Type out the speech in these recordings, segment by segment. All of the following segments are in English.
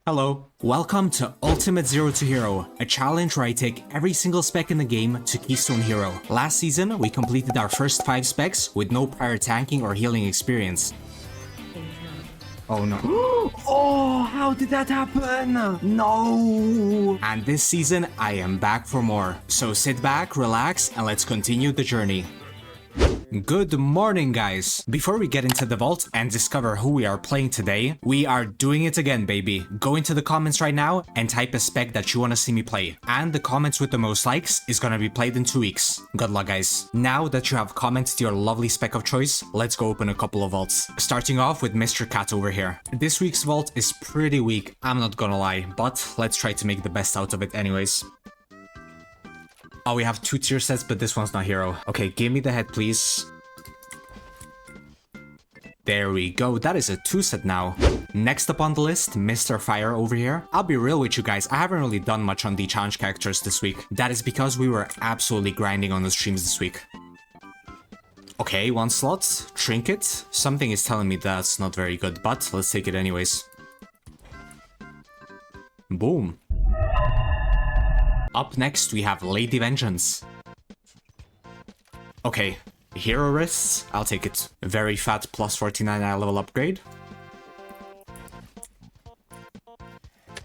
Hello. Welcome to Ultimate Zero to Hero, a challenge where I take every single spec in the game to Keystone Hero. Last season, we completed our first 5 specs with no prior tanking or healing experience. Oh no. Oh, how did that happen? No! And this season, I am back for more. So sit back, relax, and let's continue the journey. Good morning, guys! Before we get into the vault and discover who we are playing today, we are doing it again, baby. Go into the comments right now and type a spec that you want to see me play. And the comments with the most likes is gonna be played in 2 weeks. Good luck, guys. Now that you have commented your lovely spec of choice, let's go open a couple of vaults. Starting off with Mr. Cat over here. This week's vault is pretty weak, I'm not gonna lie, but let's try to make the best out of it anyways. Oh, we have 2 tier sets, but this one's not hero. Okay, give me the head, please. There we go, that is a 2 set now. Next up on the list, Mr. Fire over here. I'll be real with you guys, I haven't really done much on the challenge characters this week. That is because we were absolutely grinding on the streams this week. Okay, 1 slot. Trinket. Something is telling me that's not very good, but let's take it anyways. Boom. Up next, we have Lady Vengeance. Okay, hero wrists, I'll take it. Very fat plus 49 eye level upgrade.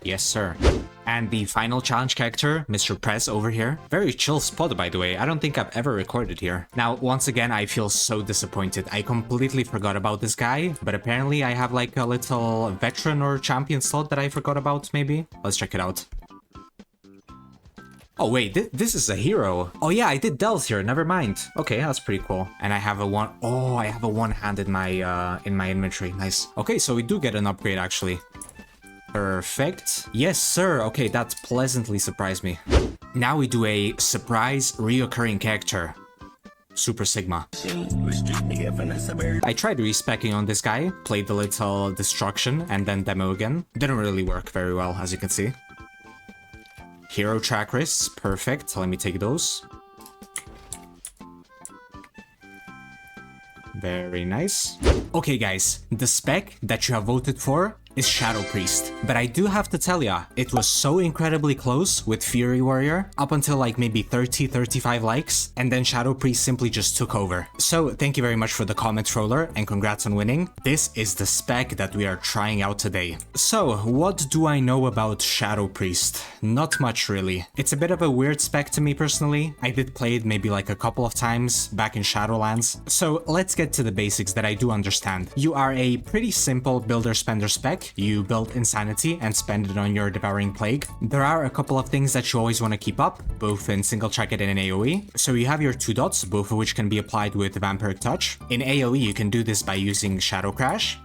Yes, sir. And the final challenge character, Mr. Prez over here. Very chill spot, by the way. I don't think I've ever recorded here. Now, once again, I feel so disappointed. I completely forgot about this guy, but apparently I have like a little veteran or champion slot that I forgot about, maybe. Let's check it out. Oh wait, this is a hero. Oh yeah, I did Dells here, never mind. Okay, that's pretty cool. And I have a one. Oh, I have a 1-hand in my inventory. Nice. Okay, so we do get an upgrade actually. Perfect. Yes, sir. Okay, that pleasantly surprised me. Now we do a surprise reoccurring character. Super Sigma. I tried respecking on this guy, played the little destruction, and then demo again. Didn't really work very well, as you can see. Hero track wrists, perfect. Let me take those. Very nice. Okay guys, the spec that you have voted for is Shadow Priest. But I do have to tell ya, it was so incredibly close with Fury Warrior, up until like maybe 30-35 likes, and then Shadow Priest simply just took over. So thank you very much for the comment, Troller, and congrats on winning. This is the spec that we are trying out today. So, what do I know about Shadow Priest? Not much really. It's a bit of a weird spec to me personally. I did play it maybe like a couple of times back in Shadowlands. So let's get to the basics that I do understand. You are a pretty simple builder-spender spec. You build Insanity and spend it on your Devouring Plague. There are a couple of things that you always want to keep up, both in single target and in AoE. So you have your 2 dots, both of which can be applied with Vampiric Touch. In AoE, you can do this by using Shadow Crash.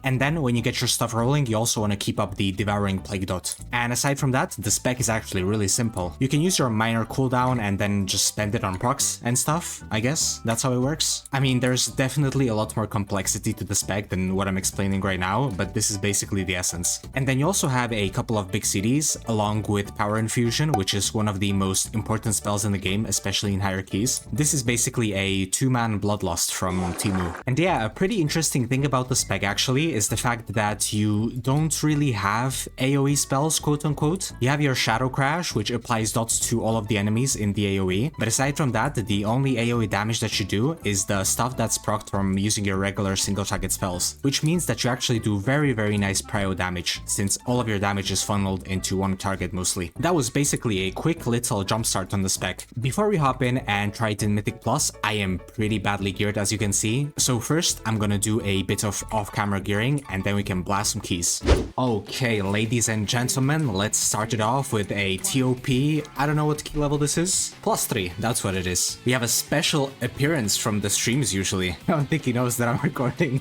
And then when you get your stuff rolling, you also want to keep up the Devouring Plague dot. And aside from that, the spec is actually really simple. You can use your minor cooldown and then just spend it on procs and stuff, I guess. That's how it works. I mean, there's definitely a lot more complexity to the spec than what I'm explaining right now, but this is basically the essence. And then you also have a couple of big CDs, along with Power Infusion, which is one of the most important spells in the game, especially in hierarchies. This is basically a 2-man Bloodlust from Timu. And yeah, a pretty interesting thing about the spec actually is the fact that you don't really have AoE spells, quote unquote. You have your Shadow Crash, which applies dots to all of the enemies in the AoE, but aside from that, the only AoE damage that you do is the stuff that's procced from using your regular single target spells, which means that you actually do very nice prio damage, since all of your damage is funneled into one target mostly. That was basically a quick little jumpstart on the spec. Before we hop in and try it in Mythic Plus, I am pretty badly geared, as you can see. So first, I'm gonna do a bit of off-camera gearing, and then we can blast some keys. Okay, ladies and gentlemen, let's start it off with a TOP. I don't know what key level this is. +3, that's what it is. We have a special appearance from the streams usually. I don't think he knows that I'm recording.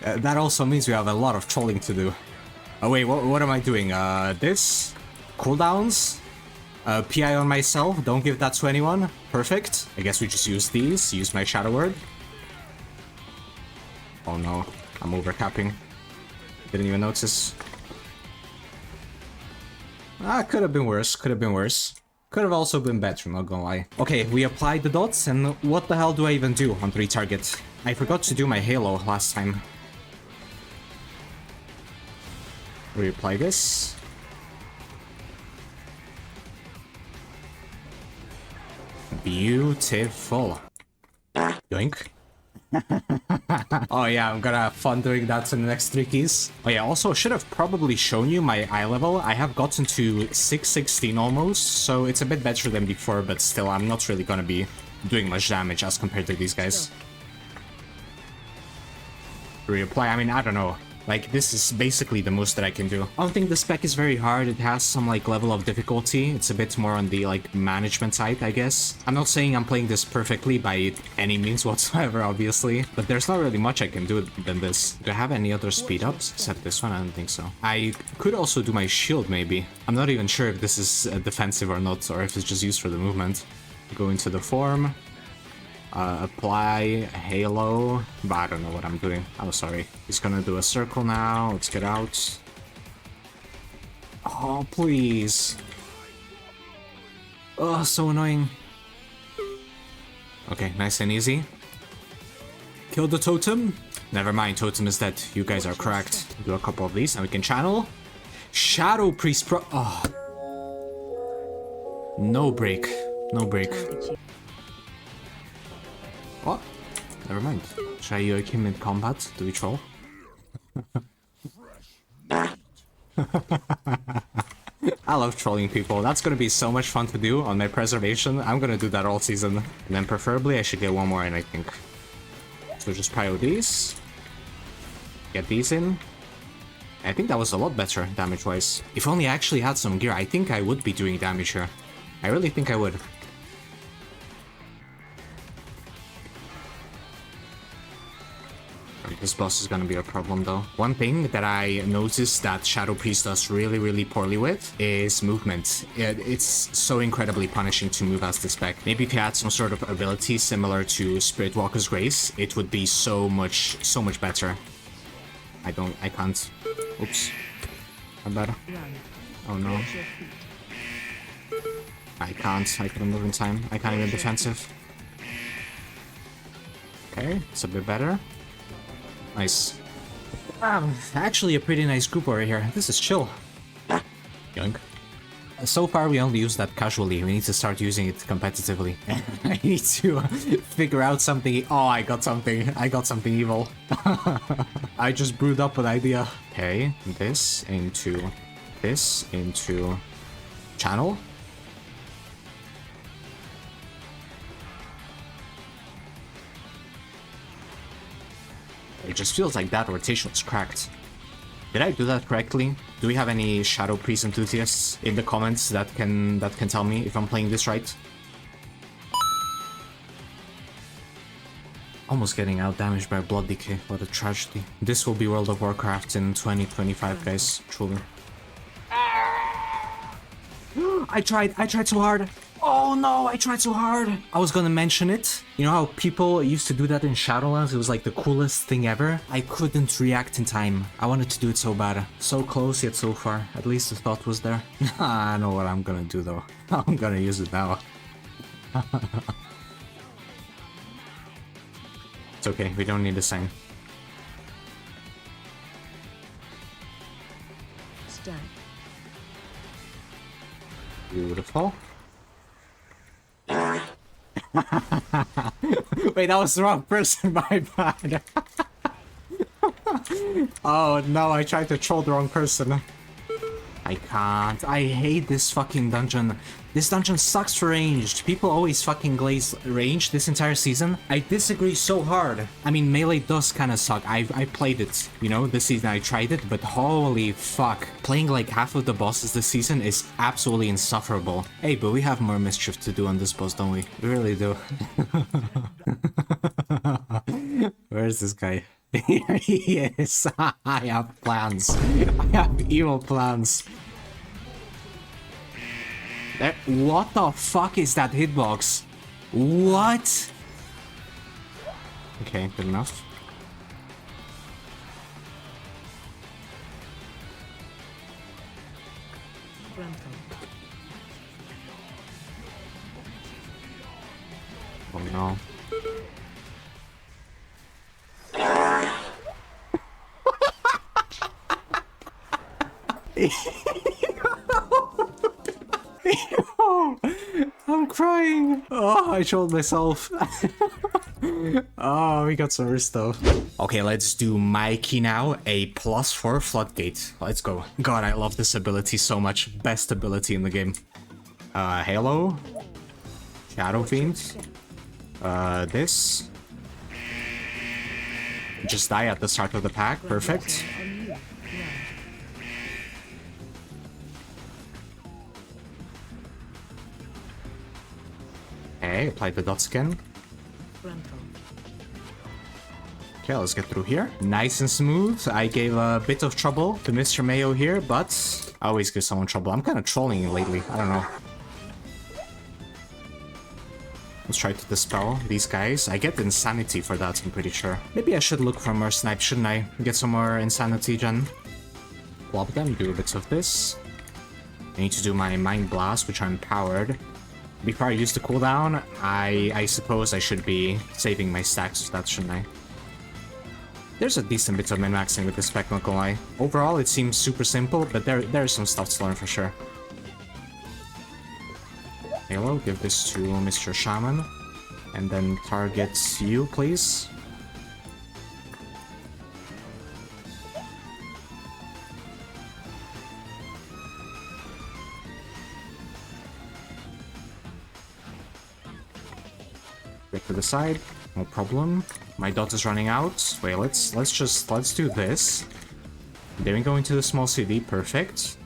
That also means we have a lot of trolling to do. Oh wait, what am I doing? This? Cooldowns? PI on myself, don't give that to anyone. Perfect. I guess we just use these, use my Shadow Word. Oh no. I'm overcapping. Didn't even notice. Could have been worse, could have been worse. Could have also been better, not gonna lie. Okay, we applied the dots, and what the hell do I even do on 3 targets? I forgot to do my Halo last time. Reapply this. Beautiful. Yoink. Oh yeah, I'm gonna have fun doing that in the next 3 keys. Oh yeah, also should have probably shown you my eye level. I have gotten to 616 almost, so it's a bit better than before, but still I'm not really gonna be doing much damage as compared to these guys. Reapply, I mean, I don't know. Like, this is basically the most that I can do. I don't think the spec is very hard. It has some, like, level of difficulty. It's a bit more on the, like, management side, I guess. I'm not saying I'm playing this perfectly by any means whatsoever, obviously. But there's not really much I can do than this. Do I have any other speed ups? Except this one? I don't think so. I could also do my shield, maybe. I'm not even sure if this is defensive or not, or if it's just used for the movement. Go into the form. Apply halo, but I don't know what I'm doing. I'm sorry. He's gonna do a circle now. Let's get out. Oh, please. Oh, so annoying. Okay, nice and easy. Kill the totem. Never mind, totem is dead. You guys are correct. Do a couple of these and we can channel. Shadow Priest Pro. Oh. No break. No break. What? Never mind. Should I yoke him in combat? Do we troll? I love trolling people. That's gonna be so much fun to do on my preservation. I'm gonna do that all season. And then preferably I should get one more in, I think. So just prio these. Get these in. I think that was a lot better damage-wise. If only I actually had some gear, I think I would be doing damage here. I really think I would. This boss is gonna be a problem though. One thing that I noticed that Shadow Priest does really poorly with is movement. It's so incredibly punishing to move as this spec. Maybe if you had some sort of ability similar to Spirit Walker's Grace, it would be so much better. I can't. Oops. My bad. Oh no. I couldn't move in time. I can't even defensive. Okay, it's a bit better. Nice. Actually a pretty nice group over here. This is chill. Yoink. So far we only use that casually. We need to start using it competitively. I need to figure out something. Oh, I got something. I got something evil. I just brewed up an idea. Okay, this into channel. It just feels like that rotation was cracked. Did I do that correctly? Do we have any Shadow Priest enthusiasts in the comments that can tell me if I'm playing this right? Almost getting out damaged by Blood Decay. What a tragedy. This will be World of Warcraft in 2025, guys. Truly. I tried so hard. Oh no, I tried so hard. I was gonna mention it. You know how people used to do that in Shadowlands? It was like the coolest thing ever. I couldn't react in time. I wanted to do it so bad. So close yet so far. At least the thought was there. I know what I'm gonna do though. I'm gonna use it now. It's okay, we don't need a sign. Start. Beautiful. Wait, that was the wrong person, my bad. Oh no, I tried to troll the wrong person. I can't. I hate this fucking dungeon. This dungeon sucks for ranged. People always fucking glaze range this entire season. I disagree so hard. I mean, melee does kind of suck. I played it, you know, this season I tried it, but holy fuck. Playing like half of the bosses this season is absolutely insufferable. Hey, but we have more mischief to do on this boss, don't we? We really do. Where is this guy? Here he is. I have plans. I have evil plans. What the fuck is that hitbox? What? Okay, good enough. Oh no. I'm crying. Oh, I trolled myself. Oh, we got some rich stuff. Okay, let's do Mikey now. A +4 floodgate. Let's go. God, I love this ability so much. Best ability in the game. Halo. Shadow Fiend. This. Just die at the start of the pack. Perfect. Okay, apply the dots again. Okay, let's get through here. Nice and smooth. I gave a bit of trouble to Mr. Mayo here, but I always give someone trouble. I'm kind of trolling lately. I don't know. Let's try to dispel these guys. I get insanity for that, I'm pretty sure. Maybe I should look for more snipe, shouldn't I? Get some more insanity gen. Plop them, do a bit of this. I need to do my Mind Blast, which I'm powered. Before I use the cooldown, I suppose I should be saving my stacks for that, shouldn't I? There's a decent bit of min-maxing with this spec, not gonna lie. Overall, it seems super simple, but there's some stuff to learn for sure. Halo, give this to Mr. Shaman. And then target you, please. Get to the side, no problem. My dot is running out. Wait, let's do this. Then we go into the small CD, perfect.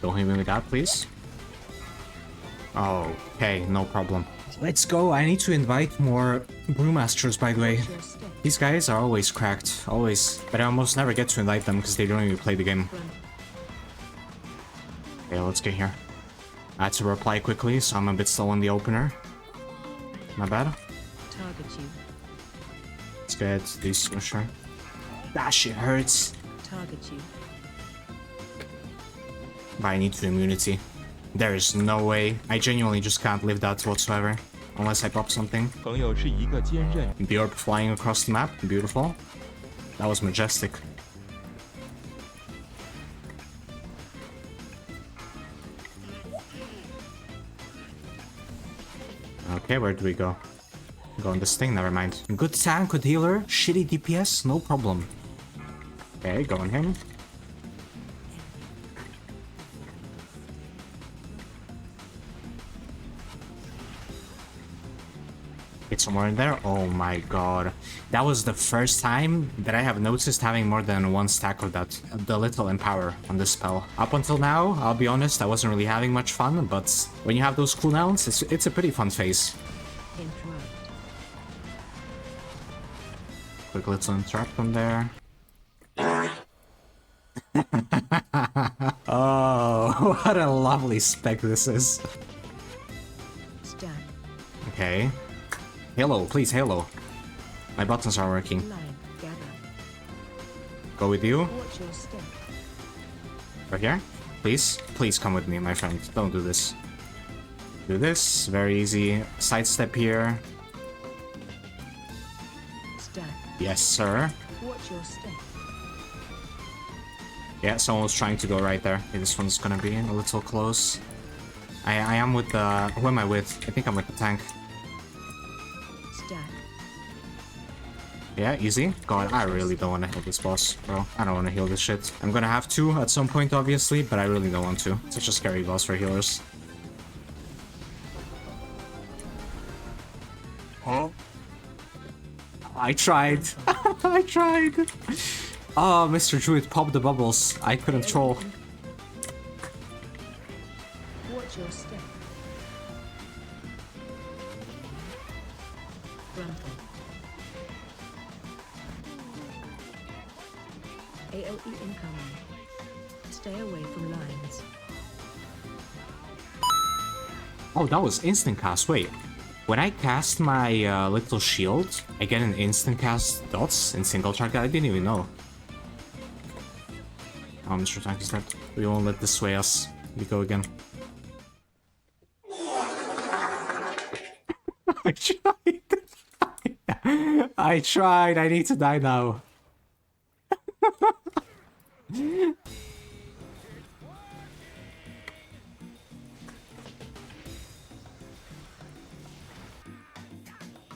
Don't hit me with that, please. Okay, no problem. Let's go. I need to invite more brewmasters, by the way. These guys are always cracked, always. But I almost never get to invite them because they don't even play the game. Okay, let's get here. I had to reply quickly, so I'm a bit slow on the opener. My bad. Target you. Let's get these for sure. That shit hurts. Target you. But I need to immunity. There is no way. I genuinely just can't live that whatsoever. Unless I pop something. The orb flying across the map. Beautiful. That was majestic. Okay, where do we go? Go on this thing, never mind. Good tank, good healer, shitty DPS, no problem. Okay, go on him. Get somewhere in there. Oh my god. That was the first time that I have noticed having more than one stack of that. The little empower on this spell. Up until now, I'll be honest, I wasn't really having much fun, but when you have those cooldowns, it's a pretty fun phase. Quick little interrupt from there. Oh, what a lovely spec this is. Okay. Halo, please, Halo. My buttons are working. Go with you. Right here. Please, please come with me, my friend. Don't do this. Do this. Very easy. Sidestep here. Yes, sir. Yeah, someone was trying to go right there. Okay, this one's gonna be a little close. I am with the... Who am I with? I think I'm with the tank. Yeah, easy. God, I really don't want to heal this boss, bro. I don't want to heal this shit. I'm gonna have to at some point, obviously, but I really don't want to. Such a scary boss for healers. Huh? I tried. I tried. Oh, Mr. Druid popped the bubbles. I couldn't troll. Watch your step. AOE incoming. Stay away from lines. Oh, that was instant cast. Wait. When I cast my little shield, I get an instant cast dots in single target. I didn't even know. Oh, Mr. Tank is dead. We won't let this sway us. We go again. I tried. I tried. I need to die now.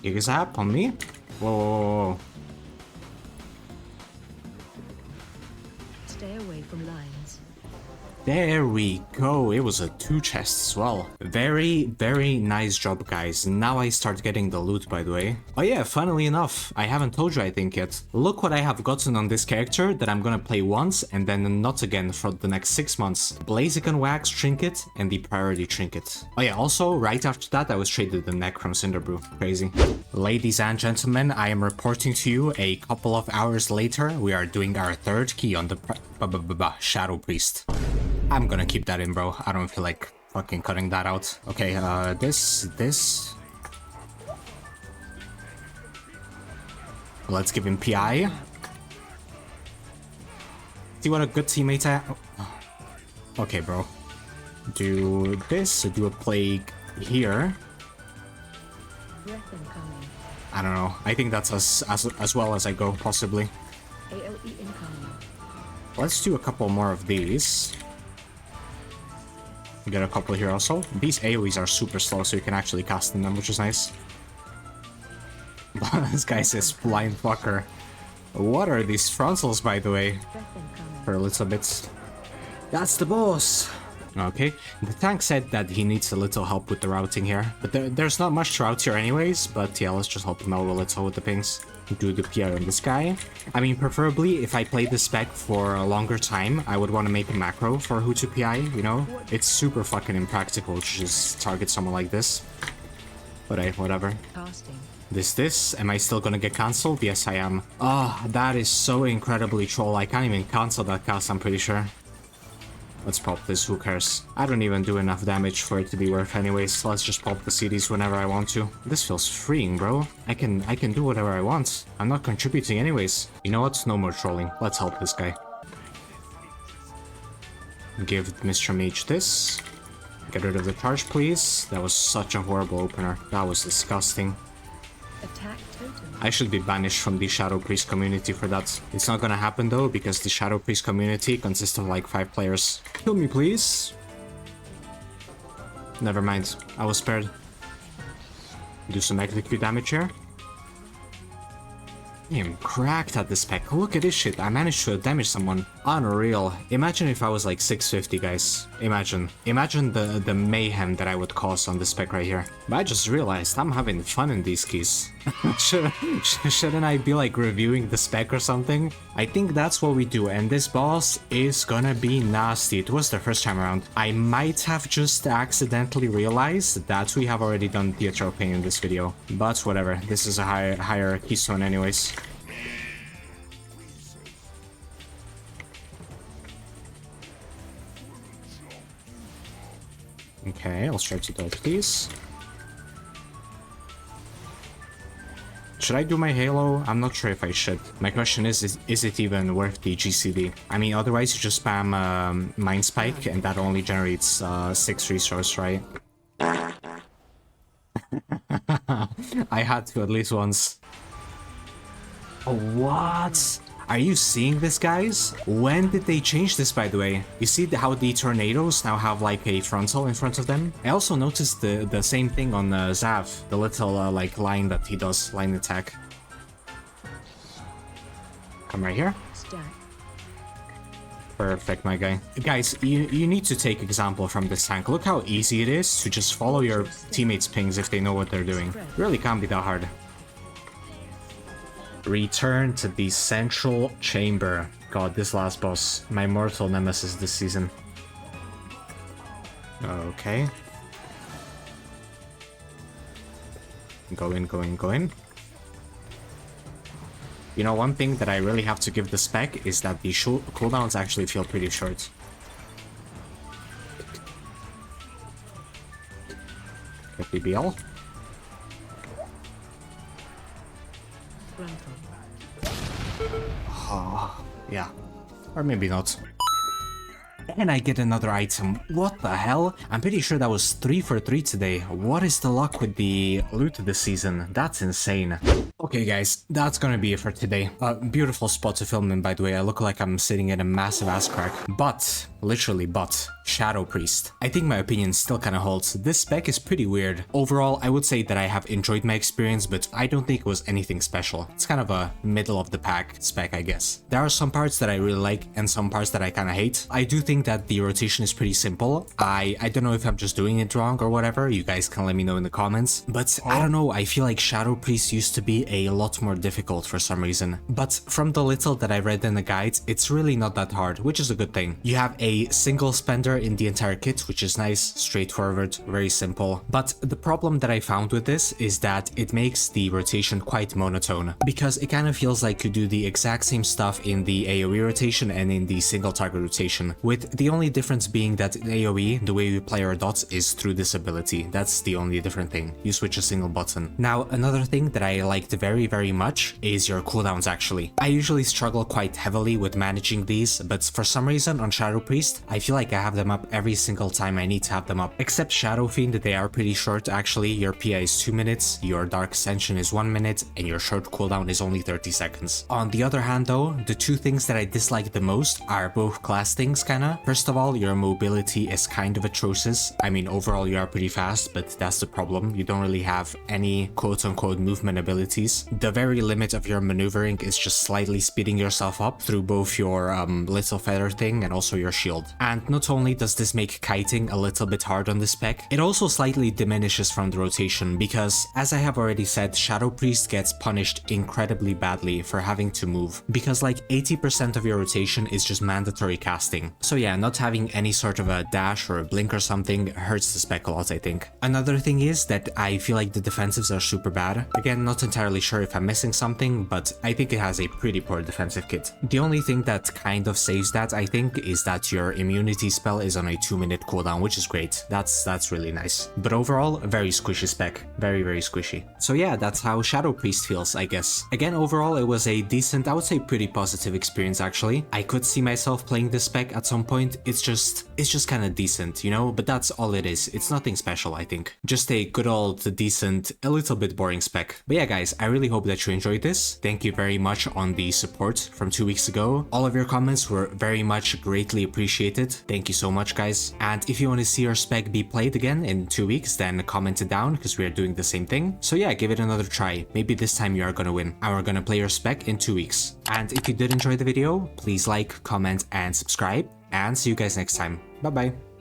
Giga Zap on me? Whoa, whoa, whoa, whoa. Stay away from lines. There we go, it was a 2 chest as well. Very, very nice job, guys. Now I start getting the loot, by the way. Oh yeah, funnily enough, I haven't told you I think yet. Look what I have gotten on this character that I'm gonna play once and then not again for the next 6 months. Blaziken Wax Trinket and the Priority Trinket. Oh yeah, also, right after that I was traded the neck from Cinderbrew. Crazy. Ladies and gentlemen, I am reporting to you a couple of hours later. We are doing our 3rd key on the Shadow Priest. I'm gonna keep that in, bro. I don't feel like fucking cutting that out. Okay, this. Let's give him PI. See what a good teammate I am? Okay, bro. Do this, do a plague here. Breath incoming. I don't know. I think that's as well as I go, possibly. AOE incoming. Let's do a couple more of these. Get a couple here also. These AoEs are super slow, so you can actually cast them, which is nice. This guy says blind fucker. What are these frontals, by the way? Breath incoming. For a little bit. That's the boss! Okay, the tank said that he needs a little help with the routing here. But there's not much to route here anyways, but yeah, let's just help him out a little with the pings. Do the PR on this guy. I mean, preferably, if I play the spec for a longer time, I would want to make a macro for who to PI, you know? It's super fucking impractical to just target someone like this. But hey, whatever. Casting. This, am I still gonna get cancelled? Yes, I am. Oh, that is so incredibly troll. I can't even cancel that cast, I'm pretty sure. Let's pop this, who cares? I don't even do enough damage for it to be worth anyways. Let's just pop the CDs whenever I want to. This feels freeing, bro. I can do whatever I want. I'm not contributing anyways. You know what? No more trolling. Let's help this guy. Give Mr. Mage this. Get rid of the charge, please. That was such a horrible opener. That was disgusting. Attack totem. I should be banished from the Shadow Priest community for that. It's not gonna happen though, because the Shadow Priest community consists of like 5 players. Kill me, please. Never mind, I was spared. Do some execute damage here. I am cracked at this spec. Look at this shit. I managed to damage someone. Unreal. Imagine if I was like 650, guys. Imagine. Imagine the mayhem that I would cause on this spec right here. But I just realized I'm having fun in these keys. Shouldn't I be like reviewing the spec or something? I think that's what we do, and this boss is gonna be nasty. It was the first time around. I might have just accidentally realized that we have already done Theatre of Pain in this video. But whatever, this is a higher keystone anyways. Okay, I'll try to dodge these. Should I do my Halo? I'm not sure if I should. My question is it even worth the GCD? I mean, otherwise you just spam Mind Spike and that only generates 6 resource, right? I had to at least once. Oh, what? Are you seeing this, guys? When did they change this, by the way? You see how the tornadoes now have like a frontal in front of them? I also noticed the same thing on Zav, the little like line that he does, line attack. Come right here. Stack. Perfect, my guy. Guys, you need to take example from this tank. Look how easy it is to just follow your teammates' pings if they know what they're doing. Really can't be that hard. Return to the central chamber. God, this last boss, my mortal nemesis this season. Okay. Go in, go in, go in. You know, one thing that I really have to give the spec is that the cooldowns actually feel pretty short. Get BBL. Oh, yeah. Or maybe not. And I get another item. What the hell? I'm pretty sure that was 3 for 3 today. What is the luck with the loot this season? That's insane. Okay. Okay guys, that's gonna be it for today. Beautiful spot to film in, by the way. I look like I'm sitting in a massive ass crack. But, literally but, Shadow Priest. I think my opinion still kinda holds. This spec is pretty weird. Overall, I would say that I have enjoyed my experience, but I don't think it was anything special. It's kind of a middle of the pack spec, I guess. There are some parts that I really like and some parts that I kinda hate. I do think that the rotation is pretty simple. I don't know if I'm just doing it wrong or whatever. You guys can let me know in the comments. But I don't know, I feel like Shadow Priest used to be a lot more difficult for some reason. But from the little that I read in the guides, it's really not that hard, which is a good thing. You have a single spender in the entire kit, which is nice, straightforward, very simple. But the problem that I found with this is that it makes the rotation quite monotone, because it kind of feels like you do the exact same stuff in the AoE rotation and in the single target rotation, with the only difference being that in AoE, the way we play our dots is through this ability. That's the only different thing. You switch a single button. Now, another thing that I liked very much is your cooldowns actually. I usually struggle quite heavily with managing these, but for some reason on Shadow Priest, I feel like I have them up every single time I need to have them up. Except Shadow Fiend, they are pretty short actually. Your PI is 2 minutes, your Dark Ascension is 1 minute, and your short cooldown is only 30 seconds. On the other hand though, the two things that I dislike the most are both class things kinda. First of all, your mobility is kind of atrocious. I mean, overall you are pretty fast, but that's the problem. You don't really have any quote-unquote movement abilities. The very limit of your maneuvering is just slightly speeding yourself up through both your little feather thing and also your shield. And not only does this make kiting a little bit hard on the spec, it also slightly diminishes from the rotation because, as I have already said, Shadow Priest gets punished incredibly badly for having to move, because like 80% of your rotation is just mandatory casting. So yeah, not having any sort of a dash or a blink or something hurts the spec a lot, I think. Another thing is that I feel like the defensives are super bad. Again, not entirely sure if I'm missing something, but I think it has a pretty poor defensive kit. The only thing that kind of saves that, I think, is that your immunity spell is on a 2-minute cooldown, which is great. That's really nice. But overall, a very squishy spec. Very squishy. So yeah, that's how Shadow Priest feels, I guess. Again, overall, it was a decent, I would say pretty positive experience actually. I could see myself playing this spec at some point. It's just kind of decent, you know? But that's all it is. It's nothing special, I think. Just a good old, decent, a little bit boring spec. But yeah, guys, I really hope that you enjoyed this. Thank you very much on the support from 2 weeks ago. All of your comments were very much greatly appreciated. Thank you so much, guys. And if you want to see your spec be played again in 2 weeks, then comment it down because we are doing the same thing. So yeah, give it another try. Maybe this time you are gonna win. And we're gonna play your spec in 2 weeks. And if you did enjoy the video, please like, comment, and subscribe. And see you guys next time. Bye bye.